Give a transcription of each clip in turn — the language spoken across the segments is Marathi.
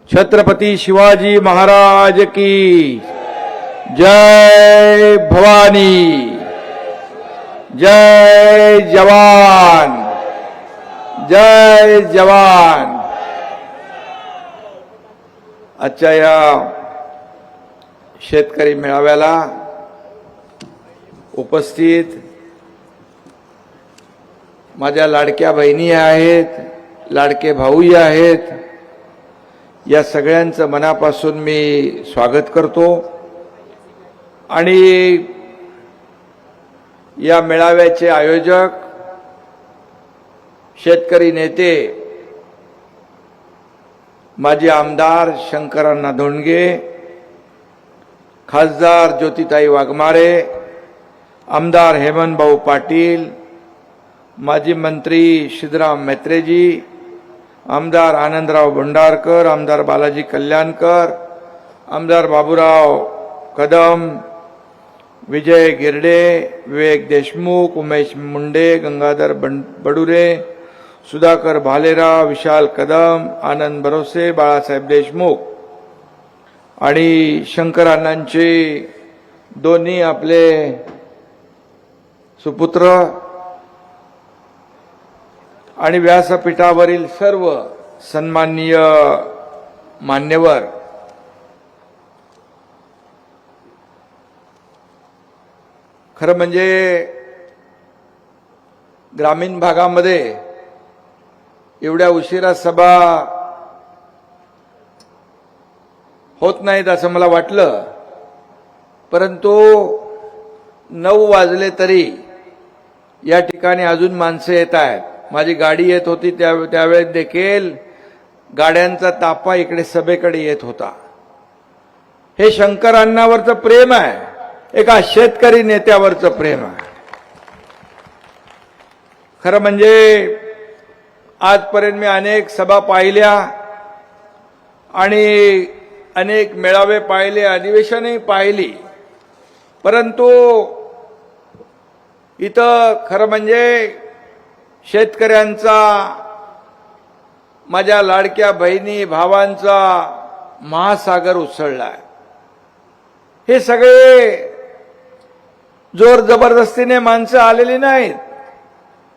छत्रपति शिवाजी महाराज की जय भवानी, जय जवान, जय जवान। आजच्या या शेतकरी मेळाव्याला उपस्थित माझ्या लाडक्या बहिणी आहेत, लाडके भाऊही आहेत, या सगळ्यांचं मनापासून मी स्वागत करतो। आणि या मेळाव्याचे आयोजक शेतकरी नेते माजी आमदार शंकरअण्णा धोंडगे, खासदार ज्योतिताई वाघमारे, आमदार हेमंतभाऊ पाटील, माजी मंत्री सिद्धराम म्हेत्रेजी, आमदार आनंदराव भंडारकर, आमदार बालाजी कल्याणकर, आमदार बाबूराव कदम, विजय गिरडे, विवेक देशमुख, उमेश मुंडे, गंगाधर बडुरे, सुधाकर भालेराव, विशाल कदम, आनंद भरोसे, बाळासाहेब देशमुख आणि शंकरअण्णांचे दोन्ही आपले सुपुत्र आणि व्यासपीठावरील सर्व सन्माननीय मान्यवर, खरं म्हणजे ग्रामीण भागामध्ये एवढ्या उशिरा सभा होत नाहीत असं मला वाटलं, परंतु 9 वाजले तरी या ठिकाणी अजून माणसं येत आहेत। माझी गाडी येत होती त्यावेळेस देखील गाड्यांचा ताफा इकडे सभेकडे येत होता। हे शंकरअण्णावरचं प्रेम आहे, एका शेतकरी नेत्यावरचं प्रेम आहे। खरं म्हणजे आजपर्यंत मी अनेक सभा पाहिल्या आणि अनेक मेळावे पाहिले, अधिवेशनही पाहिली, परंतु इथं खरं म्हणजे शेतकऱ्यांचा, माझ्या लाडक्या बहिणी भावांचा महासागर उसळलाय। हे सगळे जोर जबरदस्तीने माणसं आलेली नाहीत,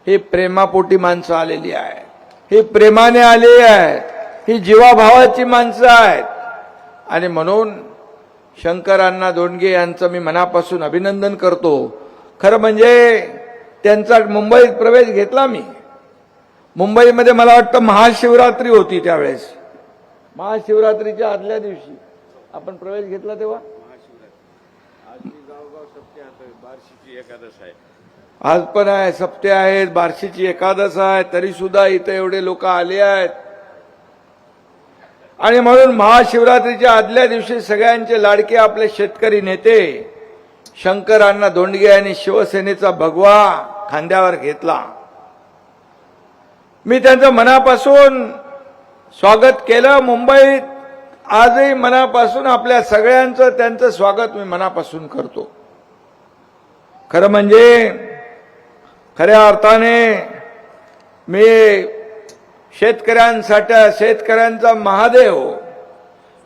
हे प्रेमापोटी माणसं आलेली आहेत, ही प्रेमाने आलेली आहेत, ही जीवाभावाची माणसं आहेत। आणि म्हणून शंकरअण्णा धोंडगे यांचं मी मनापासून अभिनंदन करतो। खरं म्हणजे त्यांचा मुंबईत प्रवेश घेतला मी। मुंबईमध्ये मला वाटतं महाशिवरात्री होती, त्यावेळेस महाशिवरात्रीच्या आदल्या दिवशी आपण प्रवेश घेतला तेव्हा। आज पण आहे, सप्ते आहेत, बार्शीची एकादश आहे, तरी सुद्धा इथे एवढे लोक आले आहेत। आणि म्हणून महाशिवरात्रीच्या आदल्या दिवशी सगळ्यांचे लाडके आपले शेतकरी नेते शंकरअण्णा धोंडगे यांनी शिवसेनेचा भगवा खांद्यावर घेतला। मी त्यांचं मनापासून स्वागत केलं। मुंबईत आजही मनापासून आपल्या सगळ्यांचं त्यांचं स्वागत मी मनापासून करतो। खरं म्हणजे खऱ्या अर्थाने मी शेतकऱ्यांचा महादेव,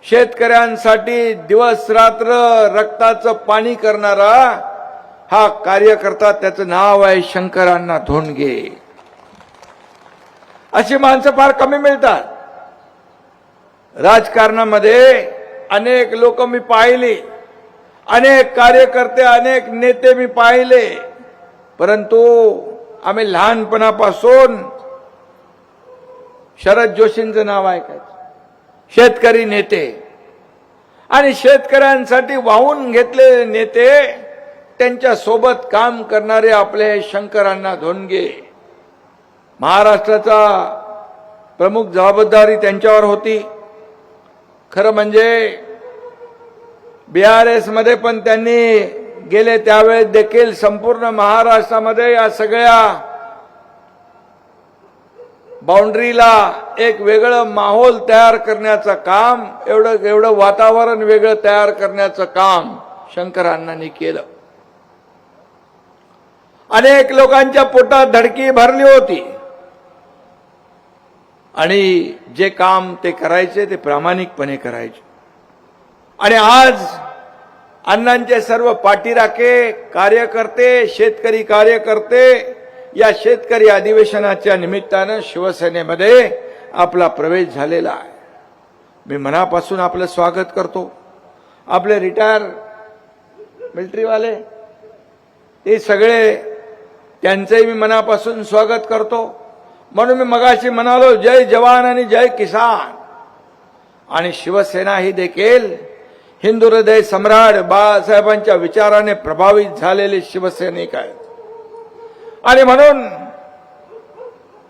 शेतकऱ्यांसाठी दिवस रात्र रक्ताचं पाणी करणारा हा कार्यकर्ता, त्याचं नाव आहे शंकरअण्णा धोंडगे। अशी माणसं फार कमी मिळतात राजकारणामध्ये। अनेक लोक मी पाहिले, अनेक कार्यकर्ते, अनेक नेते मी पाहिले, परंतु आम्ही लहानपणापासून शरद जोशींचं नाव ऐकायचं, शेतकरी नेते आणि शेतकऱ्यांसाठी वाहून घेतलेले नेते, त्यांच्या सोबत काम करणारे आपले शंकरअण्णा धोंडगे। महाराष्ट्राचा प्रमुख जबाबदारी त्यांच्यावर होती। खरं म्हणजे BRS मध्ये पण त्यांनी गेले त्यावेळेस देखील संपूर्ण महाराष्ट्रामध्ये या सगळ्या बाउंड्रीला एक वेगळं माहोल तयार करण्याचं काम, एवढं वातावरण वेगळं तयार करण्याचं काम शंकरअण्णांनी केलं। अनेक लोकांच्या पोटात धडकी भरली होती, आणि जे काम ते करायचे ते प्रामाणिकपणे करायचे. आणि आज अण्णांचे सर्व पाठीराखे कार्यकर्ते, शेतकरी कार्यकर्ते या शेतकरी अधिवेशनाच्या निमित्तानं शिवसेनेमध्ये आपला प्रवेश झालेला आहे. मी मनापासून आपलं स्वागत करतो. आपले रिटायर मिलिटरीवाले ते सगळे त्यांचंही मी मनापासून स्वागत करतो. म्हणून मी मगाशी म्हणालो जय जवान आणि जय किसान. आणि शिवसेना ही देखील हिंदू हृदय सम्राट बाळासाहेबांच्या विचाराने प्रभावित झालेले शिवसैनिक आहेत. आणि म्हणून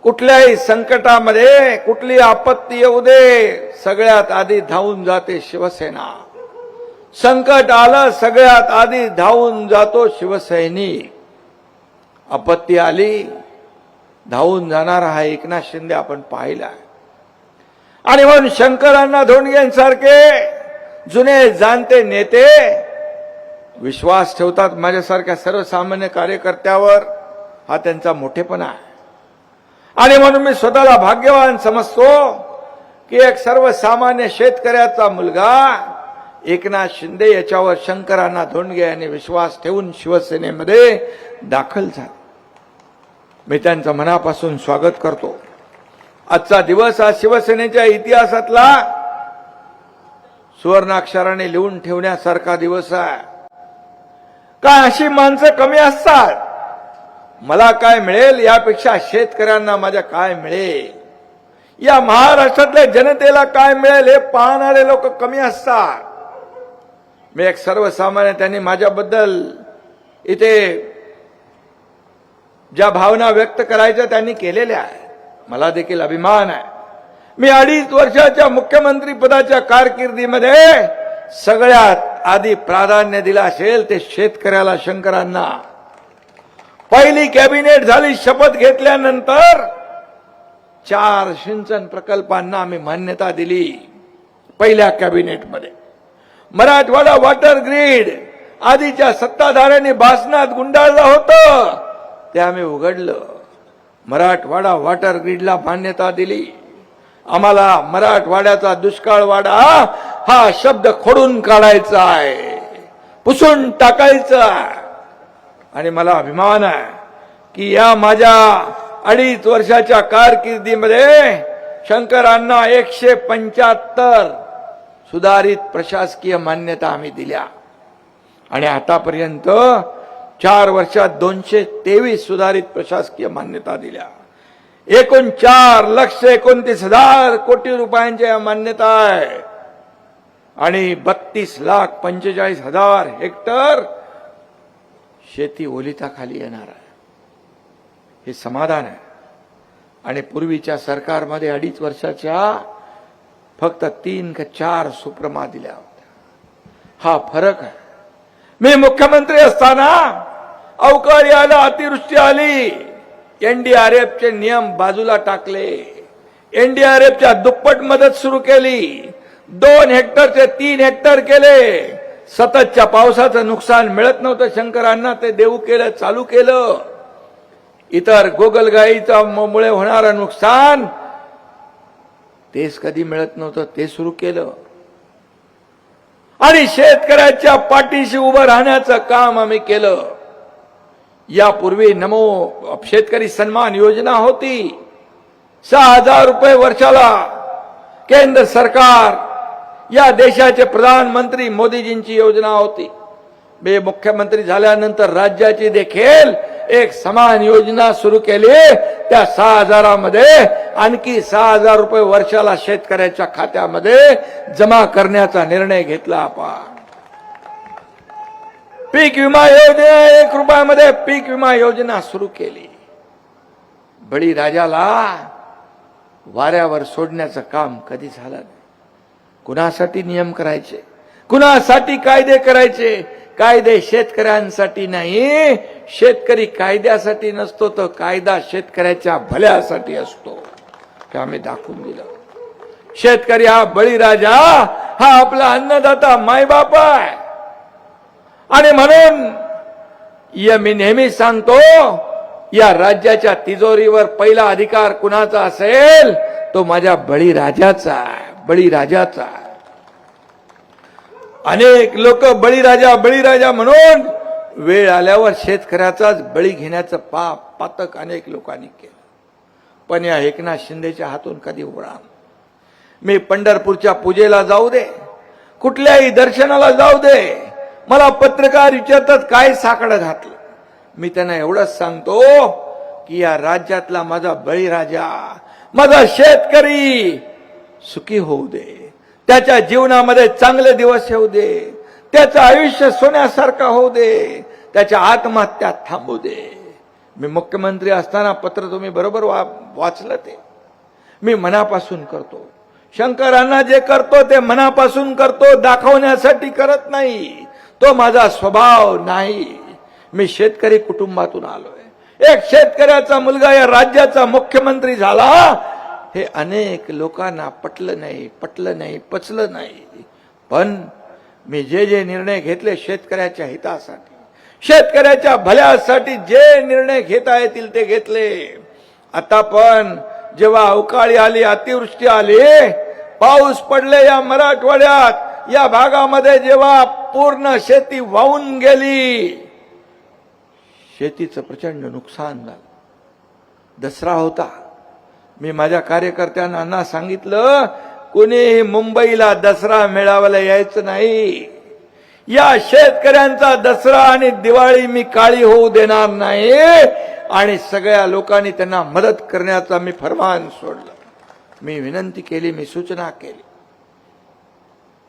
कुठल्याही संकटामध्ये कुठली आपत्ती येऊ दे सगळ्यात आधी धावून जाते शिवसेना. संकट आलं सगळ्यात आधी धावून जातो शिवसैनिक. आपत्ती आली धावून जाणारा हा एकनाथ शिंदे आपण पाहिला. आणि म्हणून शंकरांना धोंडगेंसारखे जुने जाणते नेते विश्वास ठेवतात माझ्यासारख्या सर्वसामान्य कार्यकर्त्यावर. हा त्यांचा मोठेपणा आहे. आणि म्हणून मी स्वतःला भाग्यवान समजतो की एक सर्वसामान्य शेतकऱ्याचा मुलगा एकनाथ शिंदे याच्यावर शंकरांना धोंडगे यांनी विश्वास ठेवून शिवसेनेमध्ये दाखल झाले. मी त्यांचं मनापासून स्वागत करतो. आजचा दिवस हा शिवसेनेच्या इतिहासातला सुवर्णाक्षराने लिहून ठेवण्यासारखा दिवस आहे. काय अशी माणसं कमी असतात? मला काय मिळेल यापेक्षा शेतकऱ्यांना माझ्या काय मिळेल, या महाराष्ट्रातल्या जनतेला काय मिळेल हे पाहणारे लोक कमी असतात. मी एक सर्वसामान्य त्यांनी माझ्याबद्दल इथे ज्या भावना व्यक्त करायच्या त्यांनी केलेल्या आहे. मला देखील अभिमान आहे. मी 2.5 वर्षाच्या मुख्यमंत्री पदाच्या कारकिर्दीमध्ये सगळ्यात आधी प्राधान्य दिलं असेल ते शेतकऱ्याला, शंकरांना. पहिली कॅबिनेट झाली शपथ घेतल्यानंतर 4 सिंचन प्रकल्पांना आम्ही मान्यता दिली पहिल्या कॅबिनेटमध्ये. मराठवाडा वॉटर ग्रीड आधीच्या सत्ताधाऱ्यांनी भाषणात गुंडाळलं होतं ते आम्ही उघडलं. मराठवाडा वॉटर ग्रीडला मान्यता दिली. आम्हाला मराठवाड्याचा दुष्काळवाडा हा शब्द खोडून काढायचा आहे, पुसून टाकायचा आहे. आणि मला अभिमान आहे की या माझ्या 2.5 वर्षाच्या कारकिर्दीमध्ये शंकरांना 175 सुधारित प्रशासकीय मान्यता आम्ही दिल्या. आणि आतापर्यंत 4 वर्षात 223 सुधारित प्रशासकीय मान्यता दिल्या. एकूण 4,29,000 कोटी रुपयांच्या या मान्यता आहे. आणि 32,45,000 हेक्टर शेती ओलिताखाली येणार आहे. हे समाधान आहे. आणि पूर्वीच्या सरकारमध्ये 2.5 वर्षाच्या फक्त 3 का 4 सुप्रमा दिल्या होत्या. हा फरक आहे. मी मुख्यमंत्री असताना अवकाळी आला, अतिवृष्टी आली, एनडीआरएफचे नियम बाजूला टाकले, एनडीआरएफच्या दुप्पट मदत सुरू केली, 2 हेक्टरचे 3 हेक्टर केले. सततच्या पावसाचं नुकसान मिळत नव्हतं शंकरांना, ते देऊ केलं, चालू केलं. इतर गोगलगाईचा मुळे होणारं नुकसान तेच कधी मिळत नव्हतं, ते सुरू केलं. आणि शेतकऱ्याच्या पाठीशी उभं राहण्याचं काम आम्ही केलं. यापूर्वी नमो शेतकरी सन्मान योजना होती. 6,000 रुपये वर्षाला केंद्र सरकार, या देशाचे प्रधानमंत्री मोदीजींची योजना होती. मी मुख्यमंत्री झाल्यानंतर राज्याची देखील एक समान योजना सुरू केली. त्या 6,000 मध्ये आणखी 6,000 रुपये वर्षाला शेतकऱ्याच्या खात्यामध्ये जमा करण्याचा निर्णय घेतला आपण. पीक विमा योजना 1 रुपयामध्ये पीक विमा योजना सुरू केली. बळीराजाला वाऱ्यावर सोडण्याचं काम कधी झालं नाही. कुणासाठी नियम करायचे, कुणासाठी कायदे करायचे. कायदे शेतकऱ्यांसाठी नाही, शेतकरी कायद्यासाठी नसतो, तर कायदा शेतकऱ्याच्या भल्यासाठी असतो. ते आम्ही दाखवून दिलं. शेतकरी हा बळीराजा, हा आपला अन्नदाता, मायबाप आहे. आणि म्हणून मी नेहमी सांगतो, या राज्याच्या तिजोरीवर पहिला अधिकार कुणाचा असेल तो माझ्या बळीराजाचा आहे, बळीराजाचा आहे. अनेक लोक बळीराजा म्हणून वेळ आल्यावर शेतकऱ्याचाच बळी घेण्याचं पातक अनेक लोकांनी केलं. पण या एकनाथ शिंदेच्या हातून कधी उडा. मी पंढरपूरच्या पूजेला जाऊ दे, कुठल्याही दर्शनाला जाऊ दे, मला पत्रकार विचारतात काय साकडं घातलं. मी त्यांना एवढंच सांगतो की या राज्यातला माझा बळीराजा, माझा शेतकरी सुखी होऊ दे, त्याच्या जीवनामध्ये चांगले दिवस येऊ दे, त्याचं आयुष्य सोन्यासारखं होऊ दे, त्याच्या आत्महत्या थांबू दे. मी मुख्यमंत्री असताना पत्र तुम्ही बरोबर वाचलं ते. मी मनापासून करतो. शंकरांना जे करतो ते मनापासून करतो, दाखवण्यासाठी करत नाही. तो माझा स्वभाव नाही. मी शेतकरी कुटुंबातून आलोय. एक शेतकऱ्याचा मुलगा या राज्याचा मुख्यमंत्री झाला, हे अनेक लोकांना पटलं नाही, पचलं नाही. पण मी जे निर्णय घेतले शेतकऱ्याच्या हितासाठी, शेतकऱ्याच्या भल्यासाठी जे निर्णय घेता येतील ते घेतले. आता पण जेव्हा अवकाळी आली, अतिवृष्टी आली, पाऊस पडले या मराठवाड्यात, या भागामध्ये जेव्हा पूर्ण शेती वाहून गेली, शेतीचं प्रचंड नुकसान झालं. दसरा होता. मी माझ्या कार्यकर्त्यांना सांगितलं, कुणीही मुंबईला दसरा मेळाव्याला यायचं नाही. या शेतकऱ्यांचा दसरा आणि दिवाळी मी काळी होऊ देणार नाही. आणि सगळ्या लोकांनी त्यांना मदत करण्याचा मी फरमान सोडलं. मी विनंती केली, मी सूचना केली.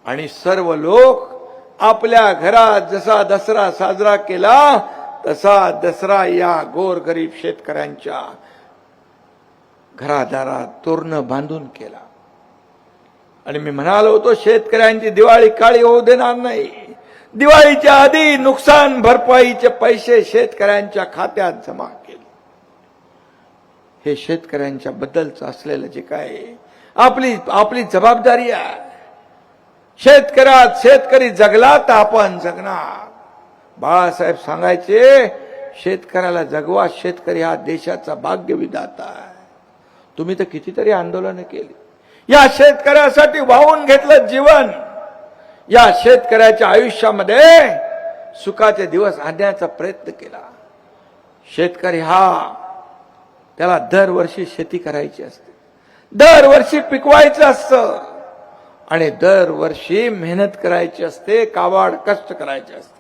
आणि सर्व लोक आपल्या घरात जसा दसरा साजरा केला तसा दसरा या गोरगरीब शेतकऱ्यांच्या घरादारात तोरणं बांधून केला. आणि मी म्हणालो होतो शेतकऱ्यांची दिवाळी काळी होऊ देणार नाही. दिवाळीच्या आधी नुकसान भरपाईचे पैसे शेतकऱ्यांच्या खात्यात जमा केले. हे शेतकऱ्यांच्या बद्दलचं असलेलं जे काय आपली जबाबदारी आहे. शेतकरी जगला तर आपण जगणार. बाळासाहेब सांगायचे, शेतकऱ्याला जगवा, शेतकरी हा देशाचा भाग्यविधाता आहे. तुम्ही तर कितीतरी आंदोलन केली. या शेतकऱ्यासाठी वाहून घेतलं जीवन. या शेतकऱ्याच्या आयुष्यामध्ये सुखाचे दिवस आणण्याचा प्रयत्न केला. शेतकरी त्याला दरवर्षी शेती करायची असते, दरवर्षी पिकवायचं असतं आणि दरवर्षी मेहनत करायची असते, काबाड कष्ट करायचे असते.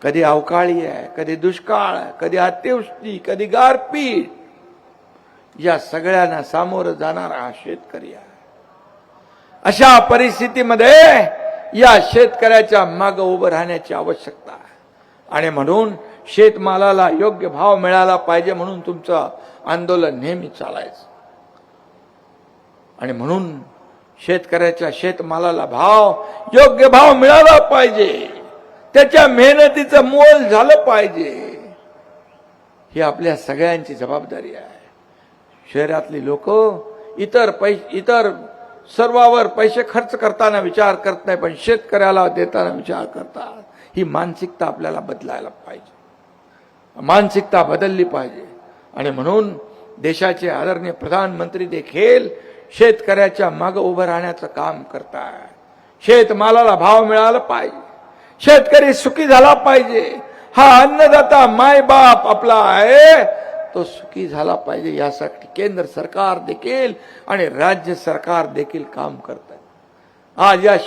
कधी अवकाळी आहे, कधी दुष्काळ, कधी अतिवृष्टी, कधी गारपीट, या सगळ्यांना सामोरं जाणारा हा शेतकरी आहे. अशा परिस्थितीमध्ये या शेतकऱ्याच्या मागे उभं राहण्याची आवश्यकता आहे. आणि म्हणून शेतमालाला योग्य भाव मिळाला पाहिजे म्हणून तुमचं आंदोलन नेहमी चालायचं. आणि म्हणून शेतकऱ्याच्या शेतमालाला योग्य भाव मिळाला पाहिजे, त्याच्या मेहनतीचं मोल झालं पाहिजे. ही आपल्या सगळ्यांची जबाबदारी आहे. शहरातली लोक इतर सर्वावर पैसे खर्च करताना विचार करत नाही, पण शेतकऱ्याला देताना विचार करतात. ही मानसिकता आपल्याला बदलायला पाहिजे. मानसिकता बदलली पाहिजे. आणि म्हणून देशाचे आदरणीय प्रधानमंत्री देखील शेतकऱ्याच्या मागे उभं राहण्याचं काम करतात. शेतमालाला भाव मिळाला पाहिजे, शेतकरी सुखी झाला पाहिजे. हा अन्नदाता मायबाप आपला आहे, तो सुखी झाला पाहिजे. यासाठी केंद्र सरकार देखील आणि राज्य सरकार देखील काम करतात. आज या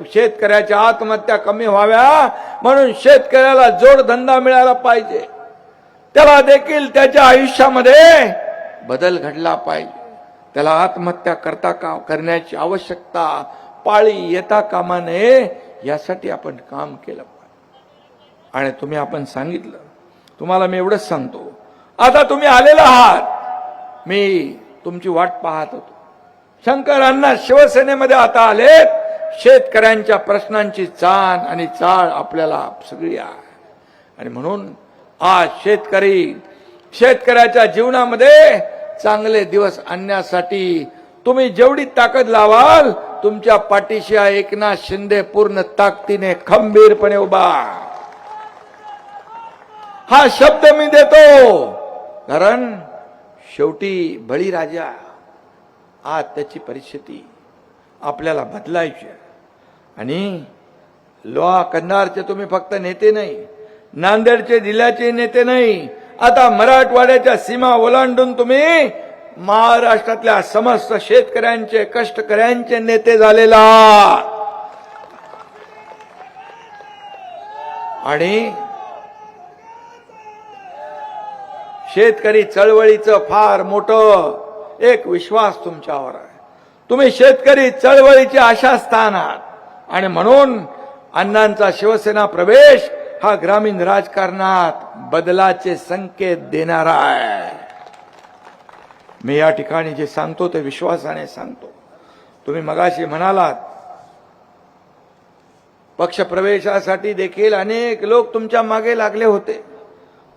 शेतकऱ्याच्या आत्महत्या कमी व्हाव्या म्हणून शेतकऱ्याला जोडधंदा मिळाला पाहिजे. त्याला देखील त्याच्या आयुष्यामध्ये बदल घडला पाहिजे. त्याला आत्महत्या करण्याची आवश्यकता पाळी येता कामा नये, यासाठी आपण काम केलं पाहिजे. आणि तुम्ही आपण सांगितलं, तुम्हाला मी एवढंच सांगतो, आता तुम्ही आलेला आहात, मी तुमची वाट पाहत होतो. शंकरांना शिवसेनेमध्ये आता आलेत. शेतकऱ्यांच्या प्रश्नांची जाण आणि चाळ आपल्याला सगळी आहे. आणि म्हणून आज शेतकऱ्याच्या जीवनामध्ये चांगले दिवस आणण्यासाठी तुम्ही जेवढी ताकद लावाल, तुमच्या पाठीशी एकनाथ शिंदे पूर्ण ताकदीने खंबीरपणे उभा. हा शब्द मी देतो, कारण शेवटी बळीराजा आज त्याची परिस्थिती आपल्याला बदलायची आहे. आणि लोहा कंधारचे तुम्ही फक्त नेते नाही, नांदेडचे जिल्ह्याचे नेते नाही, आता मराठवाड्याच्या सीमा ओलांडून तुम्ही महाराष्ट्रातल्या समस्त शेतकऱ्यांचे, कष्टकऱ्यांचे नेते झालेला. आणि शेतकरी चळवळीचं फार मोठं एक विश्वास तुमच्यावर आहे. तुम्ही शेतकरी चळवळीचे आशास्थान आहात. आणि म्हणून अण्णांचा शिवसेना प्रवेश हा ग्रामीण राजकारणात बदलाचे संकेत देणारा आहे. मी या ठिकाणी जे सांगतो ते विश्वासाने सांगतो. तुम्ही मगाशी म्हणालात पक्षप्रवेशासाठी देखील अनेक लोक तुमच्या मागे लागले होते,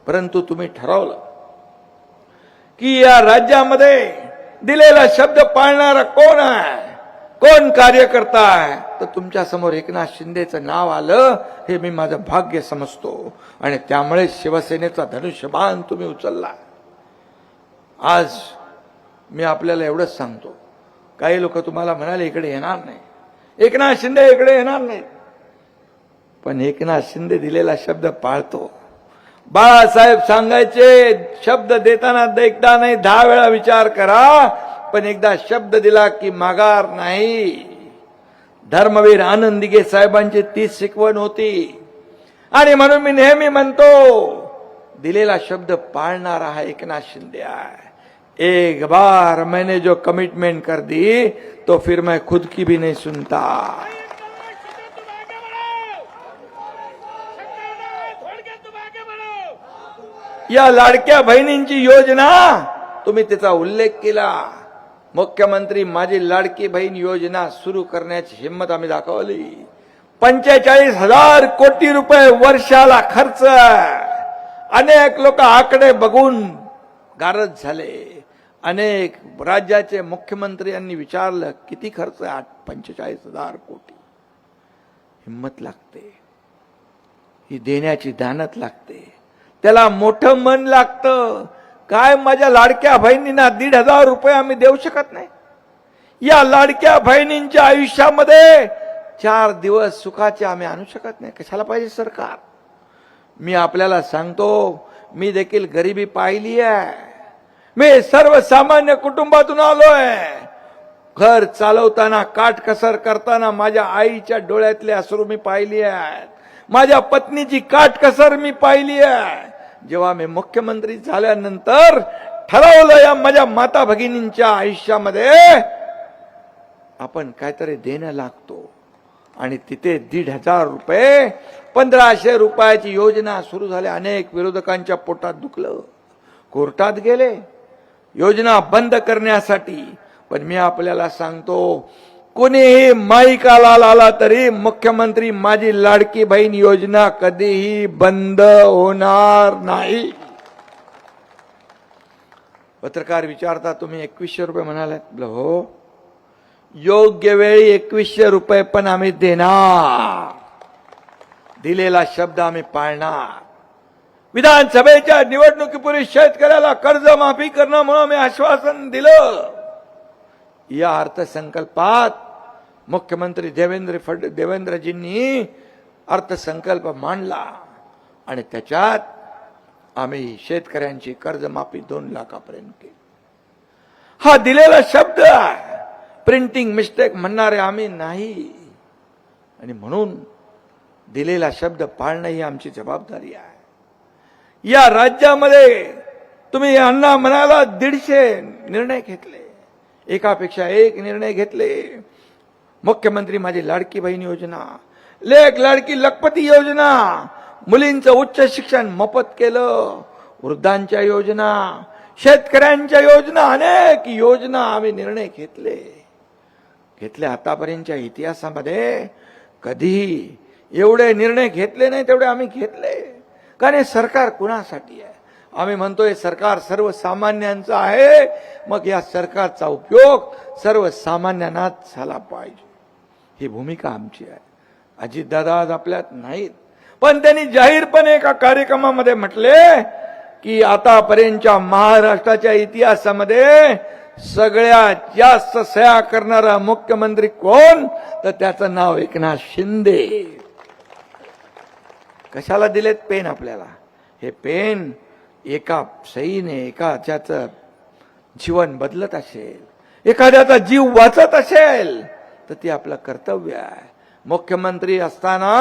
परंतु तुम्ही ठरवलं की या राज्यामध्ये दिलेला शब्द पाळणारा कोण आहे, कोण कार्यकर्ता आहे, तर तुमच्या समोर एकनाथ शिंदेचं नाव आलं. हे मी माझं भाग्य समजतो. आणि त्यामुळे शिवसेनेचा धनुष्यबाण तुम्ही उचलला. आज मी आपल्याला एवढंच सांगतो, काही लोक तुम्हाला म्हणाले इकडे येणार नाही, एकनाथ शिंदे इकडे येणार नाही, पण एकनाथ शिंदे दिलेला शब्द पाळतो. बाळासाहेब सांगायचे, शब्द देताना एकदा नाही 10 वेळा विचार करा, पण एकदा शब्द दिला की माघार नाही. धर्मवीर आनंद दिघे साहेबांची तीच शिकवण होती. आणि म्हणून मी नेहमी म्हणतो, दिलेला शब्द पाळणारा हा एकनाथ शिंदे आहे. एक बार मैंने जो कमिटमेंट कर दी तो फिर मैं खुद की भी नहीं सुनता. या लाडक्या बहिणींची योजना तुम्ही त्याचा उल्लेख केला. मुख्यमंत्री माझी लाडकी बहीण योजना सुरू करण्याची हिंमत आम्ही दाखवली. 45,000 कोटी रुपये वर्षाला खर्च. अनेक लोक आकडे बघून गारज झाले. अनेक राज्याचे मुख्यमंत्री यांनी विचारलं किती खर्च आहे. 45,000 कोटी. हिंमत लागते, ही देण्याची दानत लागते, त्याला मोठं मन लागतं. काय माझ्या लाडक्या बहिणींना 1,500 रुपये आम्ही देऊ शकत नाही? या लाडक्या बहिणींच्या आयुष्यामध्ये 4 दिवस सुखाचे आम्ही आणू शकत नाही? कशाला पाहिजे सरकार? मी आपल्याला सांगतो, मी देखील गरिबी पाहिली आहे. मी सर्वसामान्य कुटुंबातून आलोय. घर चालवताना, काटकसर करताना माझ्या आईच्या डोळ्यातले अश्रू मी पाहिली आहेत. माझ्या पत्नीची काटकसर मी पाहिली आहे. जेव्हा मी मुख्यमंत्री झाल्यानंतर ठरवलं या माझ्या माता भगिनींच्या आयुष्यामध्ये आपण काहीतरी देणं लागतो. आणि तिथे 1,500 रुपये, 1,500 रुपयाची योजना सुरू झाली. अनेक विरोधकांच्या पोटात दुखलं, कोर्टात गेले योजना बंद करण्यासाठी. पण मी आपल्याला सांगतो, कोणीही माईकाला आला तरी मुख्यमंत्री माझी लाडकी बहीण योजना कधीही बंद होणार नाही. पत्रकार विचारता, तुम्ही 2100 रुपये म्हणालात? हो, योग्य वेळी 2100 रुपये पण आम्ही देणार. दिलेला शब्द आम्ही पाळणार. विधानसभेच्या निवडणुकीपूर्वी शेतकऱ्याला कर्जमाफी करणं म्हणून आम्ही आश्वासन दिलं. या अर्थसंकल्पात मुख्यमंत्री देवेंद्रजींनी अर्थसंकल्प मांडला आणि त्याच्यात आम्ही शेतकऱ्यांची कर्जमाफी 2 लाखापर्यंत केली. हा दिलेला शब्द आहे. प्रिंटिंग मिस्टेक म्हणणारे आम्ही नाही. आणि म्हणून दिलेला शब्द पाळणं ही आमची जबाबदारी आहे. या राज्यामध्ये तुम्ही अण्णा म्हणाला 150 निर्णय घेतले, एकापेक्षा एक निर्णय घेतले. मुख्यमंत्री माझी लाडकी बहीण योजना, लेक लाडकी लखपती योजना, मुलींचं उच्च शिक्षण मोफत केलं, वृद्धांच्या योजना, शेतकऱ्यांच्या योजना, अनेक योजना आम्ही निर्णय घेतले. आतापर्यंतच्या इतिहासामध्ये कधी एवढे निर्णय घेतले नाही तेवढे आम्ही घेतले. कारण हे सरकार कुणासाठी आहे? आम्ही म्हणतोय सरकार सर्वसामान्यांचं आहे. मग या सरकारचा उपयोग सर्वसामान्यांनाच झाला पाहिजे. ही भूमिका आमची आहे. अजितदादा आज आपल्यात नाहीत, पण त्यांनी जाहीरपणे एका कार्यक्रमामध्ये म्हटले की आतापर्यंतच्या महाराष्ट्राच्या इतिहासामध्ये सगळ्यात जास्त सह्या करणारा मुख्यमंत्री कोण, तर त्याचं नाव एकनाथ शिंदे. कशाला दिलेत पेन आपल्याला? हे पेन एका सहीने एखाद्याचं जीवन बदलत असेल, एखाद्याचा जीव वाचत असेल, तर ते आपलं कर्तव्य आहे. मुख्यमंत्री असताना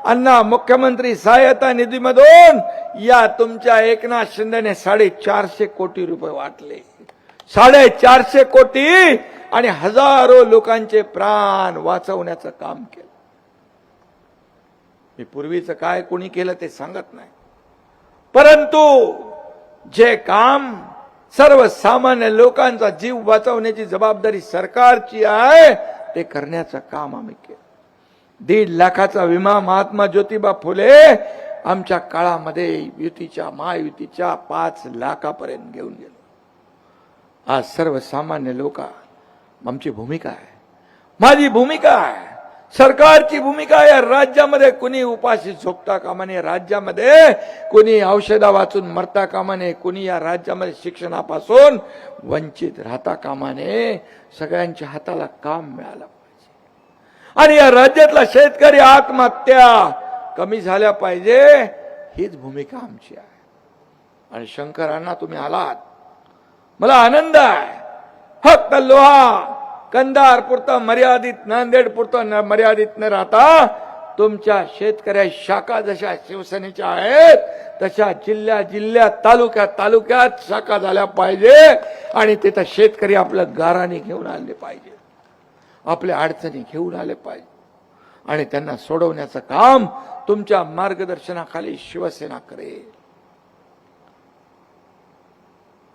अण्णा मुख्यमंत्री सहायता निधीमधून या तुमच्या एकनाथ शिंदेने 450 कोटी रुपये वाटले. 450 कोटी आणि हजारो लोकांचे प्राण वाचवण्याचं काम केलं. मी पूर्वीचं काय कोणी केलं ते सांगत नाही, परंतु जे काम सर्वसामान्य लोकांचा जीव वाचवण्याची जबाबदारी सरकारची आहे, ते करण्याचं काम आम्ही केलं. 1.5 लाखाचा विमा महात्मा ज्योतिबा फुले आमच्या काळामध्ये युतीच्या महायुतीच्या 5 लाखापर्यंत घेऊन गेलो. आज सर्वसामान्य लोक, आमची भूमिका आहे, माझी भूमिका आहे, सरकारची भूमिका आहे. राज्यामध्ये कुणी उपाशी झोपता कामा नये, राज्यामध्ये कुणी औषधा वाचून मरता कामा नये, कुणी या राज्यामध्ये शिक्षणापासून वंचित राहता कामा नये. सगळ्यांच्या हाताला काम मिळालं पाहिजे आणि या राज्यातला शेतकरी आत्महत्या कमी झाल्या पाहिजे, हीच भूमिका आमची आहे. आणि शंकरांना तुम्ही आलात, मला आनंद आहे. फक्त लोहा कंधार पुरतं मर्यादित, नांदेड पुरतं मर्यादित न राहता तुमच्या शेतकऱ्या शाखा जशा शिवसेनेच्या आहेत तशा जिल्ह्यात तालुक्यात शाखा झाल्या पाहिजे आणि तिथं शेतकरी आपल्या गाराने घेऊन आले पाहिजे, आपल्या अडचणी घेऊन आले पाहिजे आणि त्यांना सोडवण्याचं काम तुमच्या मार्गदर्शनाखाली शिवसेना करेल.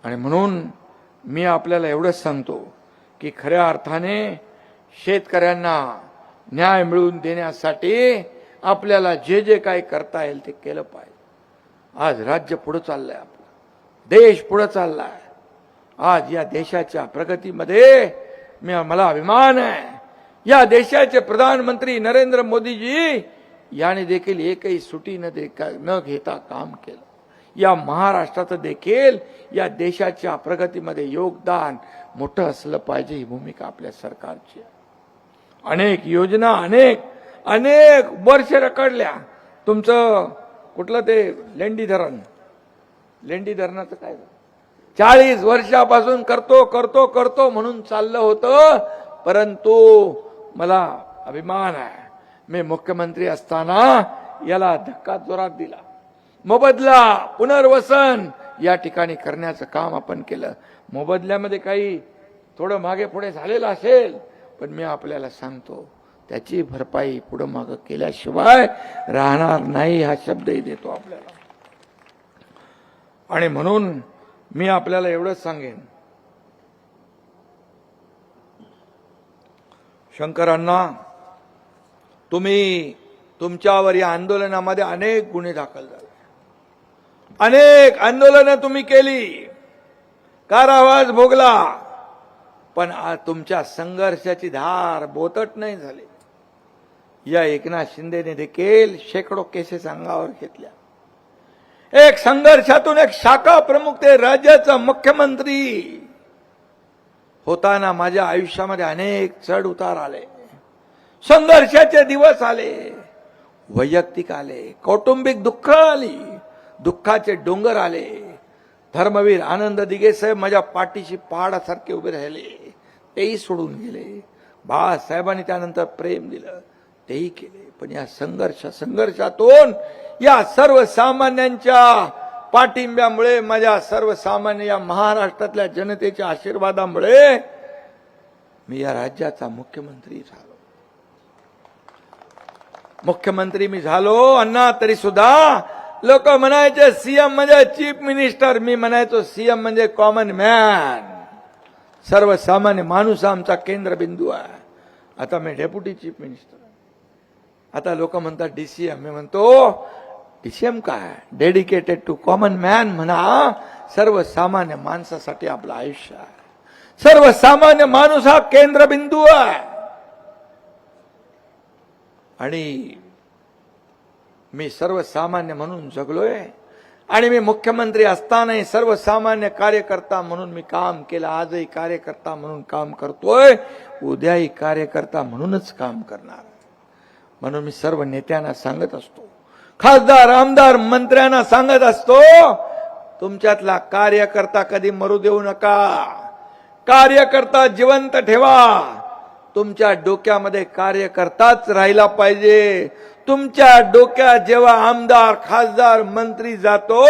आणि म्हणून मी आपल्याला एवढंच सांगतो की खऱ्या अर्थाने शेतकऱ्यांना न्याय मिळवून देण्यासाठी आपल्याला जे जे काही करता येईल ते केलं पाहिजे. आज राज्य पुढे चाललंय, आपलं देश पुढे चाललाय. आज या देशाच्या प्रगतीमध्ये मला अभिमान आहे. या देशाचे प्रधानमंत्री नरेंद्र मोदीजी याने देखील एकही सुटी न घेता काम केलं. या महाराष्ट्राचं देखील या देशाच्या प्रगतीमध्ये योगदान मोठं असलं पाहिजे, ही भूमिका आपल्या सरकारची आहे. अनेक योजना अनेक वर्ष रखडल्या. तुमचं कुठलं ते लेंडी धरणाचं काय 40 वर्षापासून करतो म्हणून चाललं होतं. परंतु मला अभिमान आहे, मी मुख्यमंत्री असताना याला धक्का जोरात दिला. मोबदला पुनर्वसन या ठिकाणी करण्याचं काम आपण केलं. मोबदल्यामध्ये काही थोडं मागे पुढे झालेलं असेल, पण मी आपल्याला सांगतो त्याची भरपाई पुढे मागे केल्याशिवाय राहणार नाही, हा शब्दही देतो आपल्याला. आणि म्हणून मी आपल्याला एवढंच सांगेन, शंकरांना, तुम्ही तुमच्यावर या आंदोलनामध्ये अनेक गुन्हे दाखल झाले, अनेक आंदोलनं तुम्ही केली, कारावास भोगला, पण तुमच्या संघर्षाची धार बोतट नाही झाली. या एकनाथ शिंदेने देखील शेकडो केसेस अंगावर घेतल्या. एक संघर्षातून एक शाखा प्रमुख ते राज्याचा मुख्यमंत्री होताना माझ्या आयुष्यामध्ये अनेक चढ उतार आले, संघर्षाचे दिवस आले, वैयक्तिक आले, कौटुंबिक दुःख आली, दुःखाचे डोंगर आले. धर्मवीर आनंद दिघे साहेब माझ्या पाठीशी पहाडासारखे उभे राहिले, तेही सोडून गेले. बाळासाहेबांनी त्यानंतर प्रेम दिलं, तेही केले. पण या संघर्षातून या सर्वसामान्यांच्या पाठिंब्यामुळे, माझ्या सर्वसामान्य या महाराष्ट्रातल्या जनतेच्या आशीर्वादामुळे मी या राज्याचा मुख्यमंत्री झालो. मुख्यमंत्री मी झालो अण्णा, तरी सुद्धा लोक म्हणायचे सीएम म्हणजे चीफ मिनिस्टर, मी म्हणायचो सीएम म्हणजे कॉमन मॅन, सर्वसामान्य माणूस आमचा केंद्रबिंदू आहे. आता मी डेप्युटी चीफ मिनिस्टर. आता लोक म्हणतात डीसीएम, मी म्हणतो डीसीएम काय, डेडिकेटेड टू कॉमन मॅन म्हणा. सर्वसामान्य माणसासाठी आपलं आयुष्य आहे, सर्वसामान्य माणूस हा केंद्रबिंदू आहे. आणि मी सर्वसामान्य म्हणून जगलोय. आणि मी मुख्यमंत्री असतानाही सर्वसामान्य कार्यकर्ता म्हणून मी काम केलं. आजही कार्यकर्ता म्हणून काम करतोय, उद्याही कार्यकर्ता म्हणूनच काम करणार. म्हणून मी सर्व नेत्यांना सांगत असतो, खासदार आमदार मंत्र्यांना सांगत असतो, तुमच्यातला कार्यकर्ता कधी मरू देऊ नका. कार्यकर्ता जिवंत ठेवा. तुमच्या डोक्यामध्ये कार्यकर्ताच राहिला पाहिजे. तुमच्या डोक्यात जेव्हा आमदार खासदार मंत्री जातो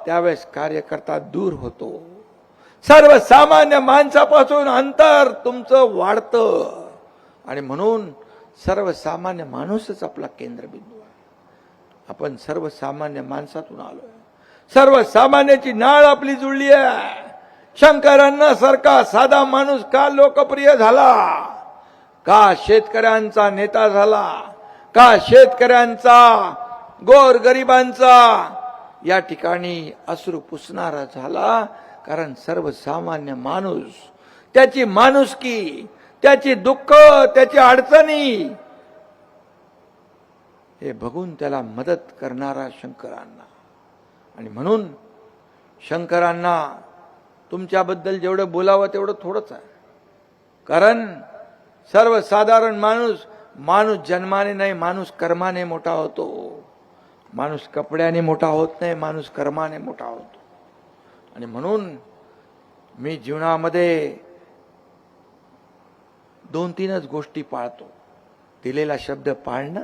त्यावेळेस कार्यकर्ता दूर होतो. सर्वसामान्य माणसापासून अंतर तुमचं वाढतं. आणि म्हणून सर्वसामान्य माणूसच आपला केंद्रबिंदू आहे. आपण सर्वसामान्य माणसातून आलोय. सर्वसामान्याची नाळ आपली जुळली आहे. शंकरांना सारखा साधा माणूस का लोकप्रिय झाला? का शेतकऱ्यांचा नेता झाला? का शेतकऱ्यांचा गोरगरिबांचा या ठिकाणी अश्रू पुसणारा झाला? कारण सर्वसामान्य माणूस, त्याची माणुसकी, त्याची दुःख, त्याची अडचणी हे बघून त्याला मदत करणारा शंकरांना. आणि म्हणून शंकरांना तुमच्याबद्दल जेवढं बोलावं तेवढं थोडंच आहे. कारण सर्वसाधारण माणूस जन्माने नाही, माणूस कर्माने मोठा होतो. माणूस कपड्याने मोठा होत नाही, माणूस कर्माने मोठा होतो. आणि म्हणून मी जीवनामध्ये 2-3च गोष्टी पाळतो. दिलेला शब्द पाळणं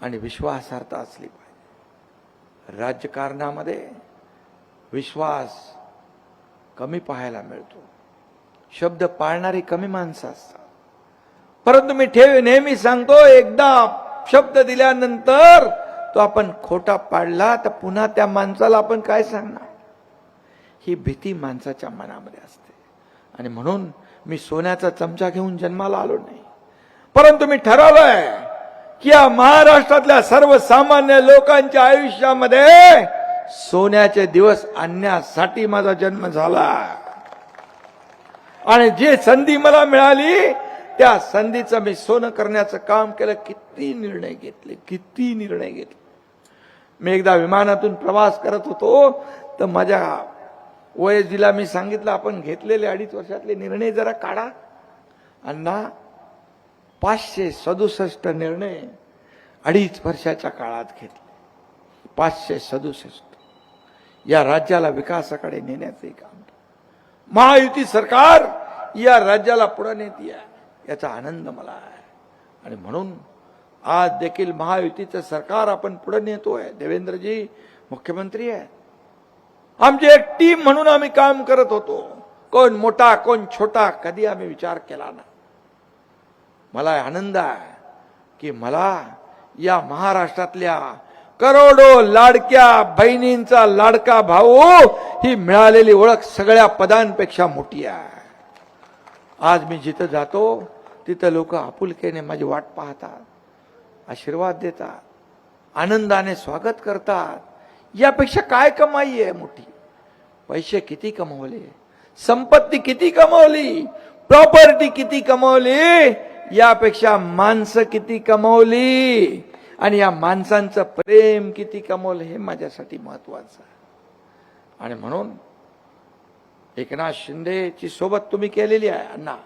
आणि विश्वासार्हता असली पाहिजे. राजकारणामध्ये विश्वास कमी पाहायला मिळतो. शब्द पाळणारी कमी माणसं असतात. परंतु मी नेहमी सांगतो, एकदा शब्द दिल्यानंतर तो आपण खोटा पाडला तर पुन्हा त्या माणसाला आपण काय सांगणार? ही भीती माणसाच्या मनामध्ये असते. आणि म्हणून मी सोन्याचा चमचा घेऊन जन्माला आलो नाही. परंतु मी ठरवलंय की या महाराष्ट्रातल्या सर्वसामान्य लोकांच्या आयुष्यामध्ये सोन्याचे दिवस आणण्यासाठी माझा जन्म झाला. आणि जी संधी मला मिळाली त्या संधीचं मी सोनं करण्याचं काम केलं. किती निर्णय घेतले. मी एकदा विमानातून प्रवास करत होतो तर माझ्या ओएसडीला मी सांगितलं, आपण घेतलेले 2.5 वर्षातले निर्णय जरा काढा. अण्णा 567 निर्णय 2.5 वर्षाच्या काळात घेतले. 567 या राज्याला विकासाकडे नेण्याचे काम. महायुती सरकार या राज्याला पुढे नेते आहे, याचा आनंद मला आहे. आणि म्हणून आज देखील महायुतीचं सरकार आपण पुढे नेतोय. देवेंद्रजी मुख्यमंत्री आहे. आमची एक टीम म्हणून आम्ही काम करत होतो. कोण मोठा कोण छोटा कधी आम्ही विचार केला नाही. मला आनंद आहे की मला या महाराष्ट्रातल्या करोडो लाडक्या बहिणींचा लाडका भाऊ ही मिळालेली ओळख सगळ्या पदांपेक्षा मोठी आहे. आज मी जिथं जातो तिथं लोक आपुलकीने माझी वाट पाहतात, आशीर्वाद देतात, आनंदाने स्वागत करतात. यापेक्षा काय कमाई आहे मोठी? पैसे किती कमवले, संपत्ती किती कमवली, प्रॉपर्टी किती कमवली, यापेक्षा माणसं किती कमवली आणि या माणसांचं प्रेम किती कमवलं हे माझ्यासाठी महत्वाचं आहे. आणि म्हणून एकनाथ शिंदेची सोबत तुम्ही केलेली आहे अण्णा.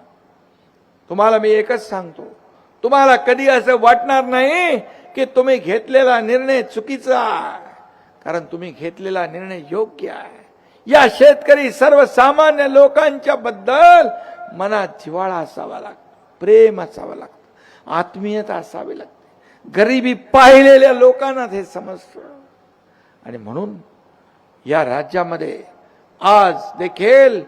तुम्हाला मी एकच सांगतो, तुम्हाला कधी असं वाटणार नाही की तुम्ही घेतलेला निर्णय चुकीचा आहे. कारण तुम्ही घेतलेला निर्णय योग्य आहे. या शेतकरी सर्वसामान्य लोकांच्या बद्दल मनात जिव्हाळा असावा लागतो, प्रेम असावं लागतं, आत्मीयता असावी लागते. गरिबी पाहिलेल्या लोकांना हे समजतं. आणि म्हणून या राज्यामध्ये आज देखील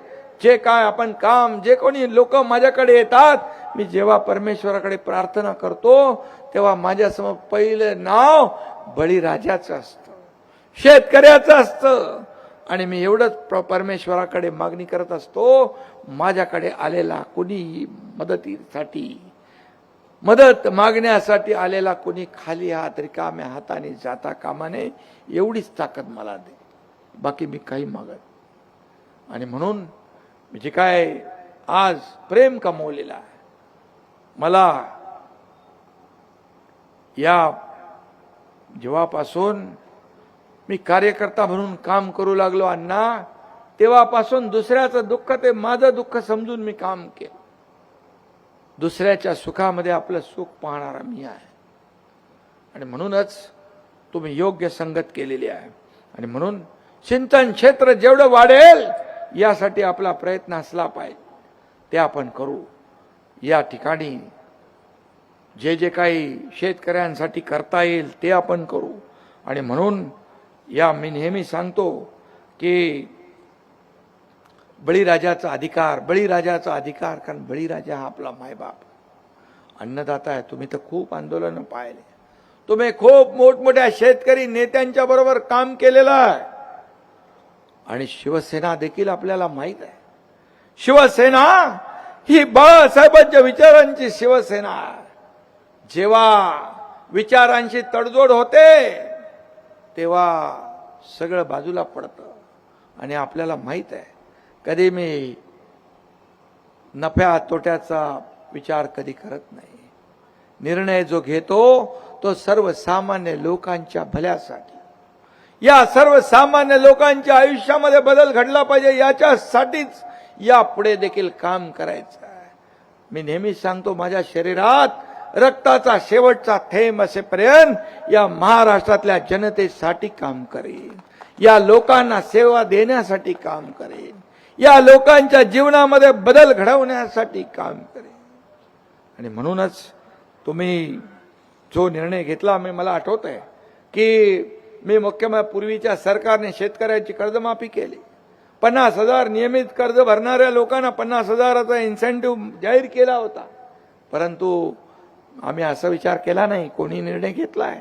जे काय आपण काम, जे कोणी लोक माझ्याकडे येतात, मी जेव्हा परमेश्वराकडे प्रार्थना करतो तेव्हा माझ्यासमोर पहिलं नाव बळीराजाचं असतं, शेतकऱ्याचं असतं. आणि मी एवढंच परमेश्वराकडे मागणी करत असतो, माझ्याकडे आलेला कुणी मदत मागण्यासाठी आलेला कुणी खाली हात रिकाम्या हाताने जाता कामा नये, एवढीच ताकद मला दे, बाकी मी काही मागत. आणि म्हणून जे काय आज प्रेम कमवलेला आहे, मला या जेव्हापासून मी कार्यकर्ता म्हणून काम करू लागलो अण्णा, तेव्हापासून दुसऱ्याचं दुःख ते माझं दुःख समजून मी काम केलं. दुसऱ्याच्या सुखामध्ये आपलं सुख पाहणारा मी आहे. आणि म्हणूनच तुम्ही योग्य संगत केलेली आहे. आणि म्हणून चिंतन क्षेत्र जेवढं वाढेल यासाठी आपला प्रयत्न असला पाहिजे, ते आपण करू. या ठिकाणी जे जे काही शेतकऱ्यांसाठी करता येईल ते आपण करू. आणि म्हणून मी नेहमी सांगतो की बळीराजाचा अधिकार, बळीराजाचा अधिकार, कारण बळीराजा हा आपला मायबाप अन्नदाता आहे. तुम्ही तर खूप आंदोलन पाहिले, तुम्ही खूप मोठमोठ्या शेतकरी नेत्यांच्या बरोबर काम केलेलं आहे. आणि शिवसेना देखील आपल्याला माहित आहे, शिवसेना ही बाळासाहेबांच्या विचारांची शिवसेना आहे. जेव्हा विचारांची तडजोड होते तेव्हा सगळं बाजूला पडतं. आणि आपल्याला माहित आहे, कधी मी नफ्या तोट्याचा विचार कधी करत नाही. निर्णय जो घेतो तो सर्वसामान्य लोकांच्या भल्यासाठी, या सर्वसामान्य लोकांच्या आयुष्यामध्ये बदल घडला पाहिजे याच्यासाठीच यापुढे देखील काम करायचं आहे. मी नेहमी सांगतो, माझ्या शरीरात रक्ताचा शेवटचा थेंब असेपर्यंत या महाराष्ट्रातल्या जनतेसाठी काम करेन, या लोकांना सेवा देण्यासाठी काम करेन, या लोकांच्या जीवनामध्ये बदल घडवण्यासाठी काम करेन. आणि म्हणूनच तुम्ही जो निर्णय घेतला, मला आठवत आहे की मी पूर्वीच्या सरकारने शेतकऱ्याची कर्जमाफी केली. 50,000 नियमित कर्ज भरणाऱ्या लोकांना 50,000चा इन्सेंटिव्ह जाहीर केला होता. परंतु आम्ही असा विचार केला नाही, कोणी निर्णय घेतलाय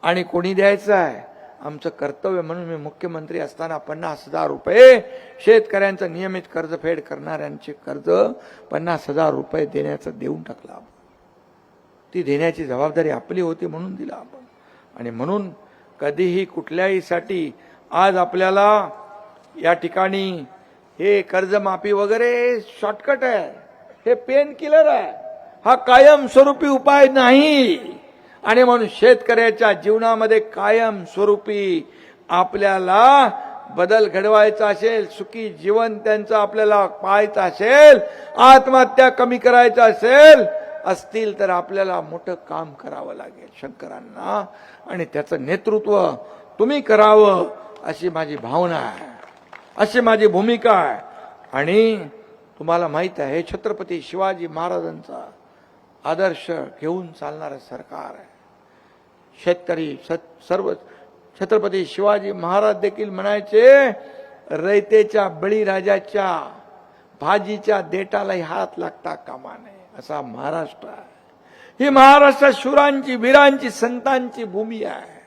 आणि कोणी द्यायचा आहे. आमचं कर्तव्य म्हणून मी मुख्यमंत्री असताना 50,000 रुपये शेतकऱ्यांचं नियमित कर्जफेड करणाऱ्यांचे कर्ज 50,000 रुपये देण्याचं देऊन टाकलं. ती देण्याची जबाबदारी आपली होती म्हणून दिला आपण. आणि म्हणून कधीही कुठल्याही साठी आज आपल्याला या ठिकाणी हे कर्जमाफी वगैरे शॉर्टकट आहे, हे पेन किलर आहे, हा कायमस्वरूपी उपाय नाही. आणि म्हणून शेतकऱ्याच्या जीवनामध्ये कायमस्वरूपी आपल्याला बदल घडवायचा असेल, सुखी जीवन त्यांचं आपल्याला पाहायचं असेल, आत्महत्या कमी करायचं असतील तर आपल्याला मोठं काम करावं लागेल शंकरांना. आणि त्याचं नेतृत्व तुम्ही करावं अशी माझी भावना आहे, अशी माझी भूमिका आहे. आणि तुम्हाला माहित आहे, हे छत्रपती शिवाजी महाराजांचा आदर्श घेऊन चालणारं सरकार आहे. शेतकरी सर्व छत्रपती शिवाजी महाराज देखील म्हणायचे, रयतेच्या बळीराजाच्या भाजीच्या देठालाही हात लागता कामा नये. असा महाराष्ट्र आहे. ही महाराष्ट्र शूरांची, वीरांची, संतांची भूमी आहे.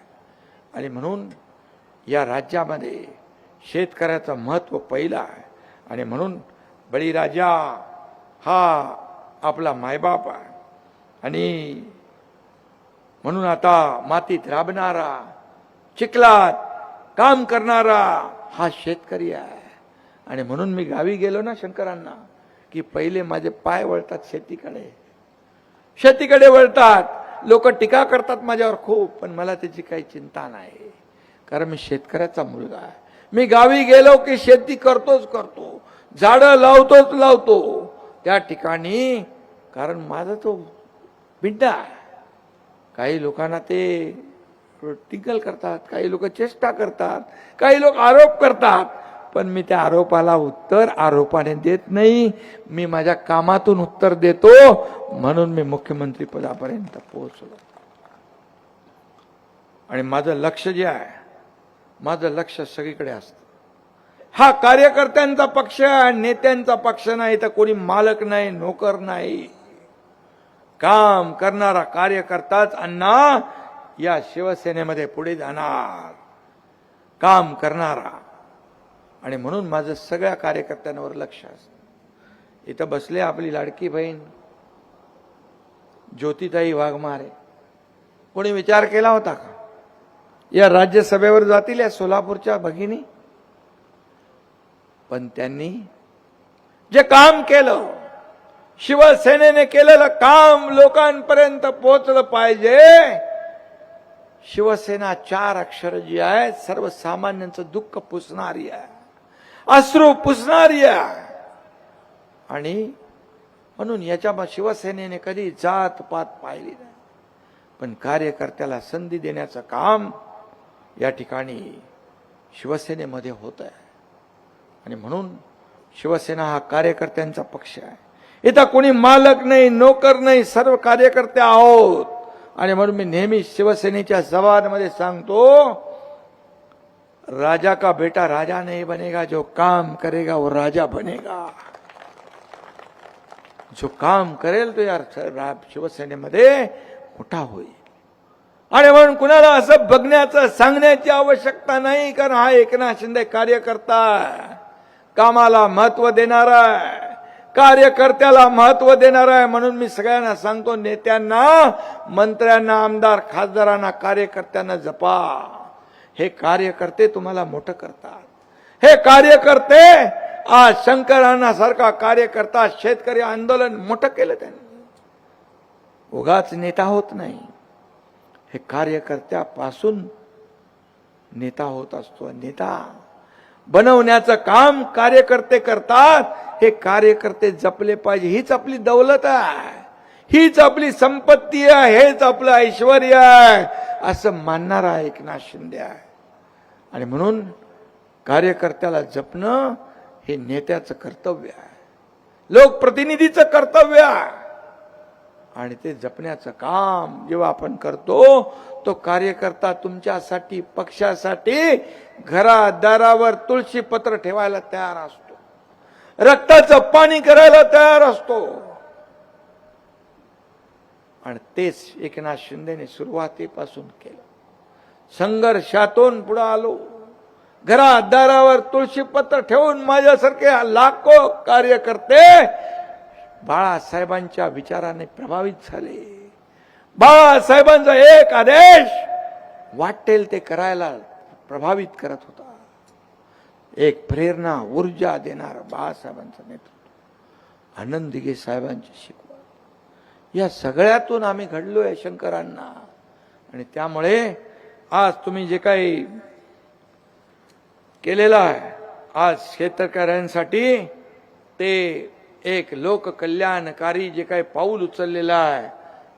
आणि म्हणून या राज्यामध्ये शेतकऱ्याचं महत्व पहिलं आहे. आणि म्हणून बळीराजा हा आपला मायबाप आहे. आणि म्हणून आता मातीत राबणारा, चिखलात काम करणारा हा शेतकरी आहे. आणि म्हणून मी गावी गेलो ना शंकरांना, की पहिले माझे पाय वळतात शेतीकडे वळतात. लोक टीका करतात माझ्यावर खूप, पण मला त्याची काही चिंता नाही, कारण मी शेतकऱ्याचा मुलगा आहे. मी गावी गेलो की शेती करतो, झाडं लावतो त्या ठिकाणी, कारण माझा तो बिड्डा आहे. काही लोकांना ते टिंगल करतात, काही लोक चेष्टा करतात, काही लोक आरोप करतात, पण मी त्या आरोपाला उत्तर आरोपाने देत नाही. मी माझ्या कामातून उत्तर देतो. म्हणून मी मुख्यमंत्री पदापर्यंत पोहोचलो. आणि माझं लक्ष जे आहे, माझं लक्ष सगळीकडे असतं. हा कार्यकर्त्यांचा पक्ष आहे, नेत्यांचा पक्ष नाही. तर कोणी मालक नाही, नोकर नाही. काम करणारा कार्यकर्ताच अण्णा या शिवसेनेमध्ये पुढे जाणार, काम करणारा. आणि म्हणून माझं सगळ्या कार्यकर्त्यांवर लक्ष असतं. इथं बसले आपली लाडकी बहीण ज्योतिताई वाघमारे. कोणी विचार केला होता का या राज्यसभेवर जातील या सोलापूरच्या भगिनी? पण त्यांनी जे काम केलं, शिवसेनेने केलेलं काम लोकांपर्यंत पोहोचलं पाहिजे. शिवसेना 4 अक्षर जी आहे सर्वसामान्यांचं दुःख पुसणारी आहे, अश्रू पुसणारी आहे. आणि म्हणून याच्या शिवसेनेने कधी जात पात पाहिली नाही, पण कार्यकर्त्याला संधी देण्याचं काम या ठिकाणी शिवसेनेमध्ये होत आहे. आणि म्हणून शिवसेना हा कार्यकर्त्यांचा पक्ष आहे. इथं कोणी मालक नाही, नोकर नाही, सर्व कार्यकर्ते आहोत. आणि म्हणून मी नेहमी शिवसेनेच्या जबानमध्ये सांगतो, राजा का बेटा राजा नहीं बनेगा, जो काम करेगा वो राजा बनेगा. जो काम करेल तो यार शिवसेनेमध्ये मोठा होईल. आणि म्हणून कुणाला असं बघण्याचं सांगण्याची आवश्यकता नाही, कारण हा एकनाथ शिंदे कार्यकर्ता कामाला महत्व देणारा आहे, कार्यकर्त्याला महत्व देणार आहे. म्हणून मी सगळ्यांना सांगतो, नेत्यांना, मंत्र्यांना, आमदार, खासदारांना, कार्यकर्त्यांना जपा. हे कार्यकर्ते तुम्हाला मोठं करतात. हे कार्यकर्ते, आज शंकरांना सारखा कार्यकर्ता शेतकरी आंदोलन मोठं केलं त्यांनी. उगाच नेता होत नाही, हे कार्यकर्त्यापासून नेता होत असतो. नेता बनवण्याचं काम कार्यकर्ते करतात. हे कार्यकर्ते जपले पाहिजे. हीच आपली दौलत आहे, हीच आपली संपत्ती आहे, हेच आपलं ऐश्वर आहे, असं मानणारा एकनाथ शिंदे आहे. आणि म्हणून कार्यकर्त्याला जपणं हे नेत्याचं कर्तव्य आहे, लोकप्रतिनिधीचं कर्तव्य आहे. आणि ते जपण्याचं काम जेव्हा आपण करतो, तो कार्यकर्ता तुमच्यासाठी, पक्षासाठी घरादारावर तुळशी पत्र ठेवायला तयार असतो, रक्ताचं पाणी करायला तयार असतो. आणि तेच एकनाथ शिंदेने सुरुवातीपासून केलं. संघर्षातून पुढे आलो, घरादारावर तुळशी पत्र ठेवून माझ्यासारखे लाखो कार्यकर्ते बाळासाहेबांच्या विचाराने प्रभावित झाले. बाळासाहेबांचा एक आदेश वाटेल ते करायला प्रभावित करत होता. एक प्रेरणा, ऊर्जा देणारा बाळासाहेबांचं नेतृत्व, आनंद दिघे साहेबांची शिकवण, या सगळ्यातून आम्ही घडलोय शंकरांना. आणि त्यामुळे आज तुम्ही जे काही केलेलं आहे आज शेतकऱ्यांसाठी, ते एक लोककल्याणकारी जे काही पाऊल उचललेलं आहे,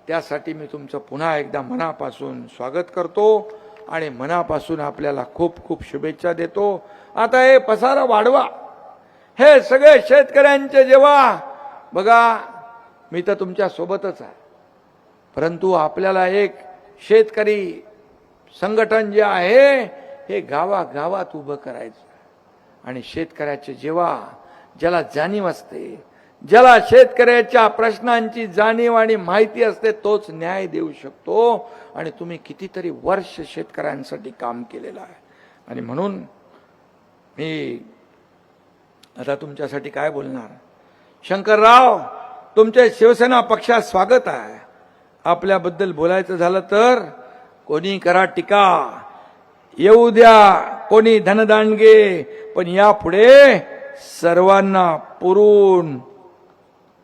त्यासाठी मी तुमचं पुन्हा एकदा मनापासून स्वागत करतो आणि मनापासून आपल्याला खूप खूप शुभेच्छा देतो. आता हे पसारा वाढवा, हे सगळे शेतकऱ्यांचे जेव्हा बघा, मी तर तुमच्या सोबतच आहे, परंतु आपल्याला एक शेतकरी संघटन जे आहे हे गावागावात उभं करायचं. आणि शेतकऱ्याचे जेव्हा ज्याला जाणीव असते, ज्याला शेतकऱ्याच्या प्रश्नांची जाणीव आणि माहिती असते, तोच न्याय देऊ शकतो. आणि तुम्ही कितीतरी वर्ष शेतकऱ्यांसाठी काम केलेलं आहे. आणि म्हणून मी आता तुमच्यासाठी काय बोलणार. शंकरराव, तुमच्या शिवसेना पक्षात स्वागत आहे. आपल्याबद्दल बोलायचं झालं तर कोणी करा टीका, येऊ द्या कोणी धनदांडगे, पण यापुढे सर्वांना पुरून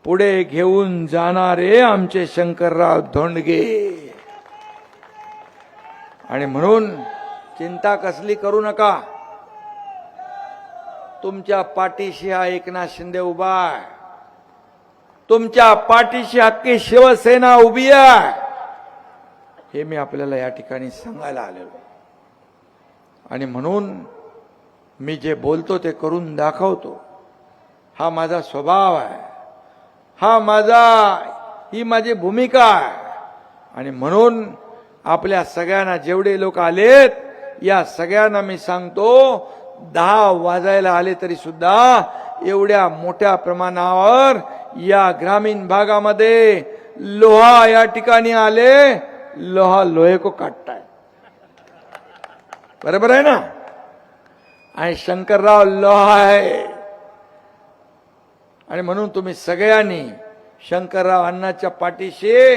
पुढे घेऊन जाणारे आमचे शंकरराव धोंडगे. आणि म्हणून चिंता कसली करू नका, तुमच्या पाठीशी हा एकनाथ शिंदे उभा आहे, तुमच्या पाठीशी अख्खी शिवसेना उभी आहे, हे मी आपल्याला या ठिकाणी सांगायला आलेलो. आणि म्हणून मी जे बोलतो ते करून दाखवतो. हा माझा स्वभाव आहे, ही माझी भूमिका आहे. आणि म्हणून आपल्या सगळ्यांना, जेवढे लोक आलेत, या सगळ्यांना मी सांगतो, 10 वाजायला आले तरी सुद्धा एवढ्या मोठ्या प्रमाणावर या ग्रामीण भागामध्ये लोहा या ठिकाणी आले, लोहा लोहे को काटता है, बरोबर आहे ना. आणि शंकरराव लोहा आहे. आणि म्हणून तुम्ही सगळ्यांनी शंकरराव अण्णाच्या पाठीशी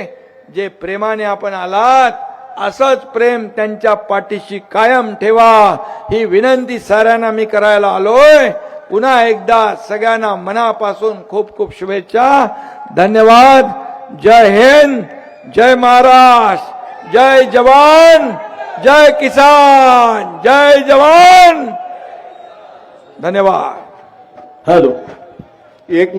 जे प्रेमाने आपण आलात, असंच प्रेम त्यांच्या पाठीशी कायम ठेवा, ही विनंती साऱ्यांना मी करायला आलोय. पुन्हा एकदा सगळ्यांना मनापासून खूप खूप शुभेच्छा. धन्यवाद. जय हिंद, जय महाराष्ट्र, जय जवान, जय किसान, जय जवान, धन्यवाद. हॅलो एक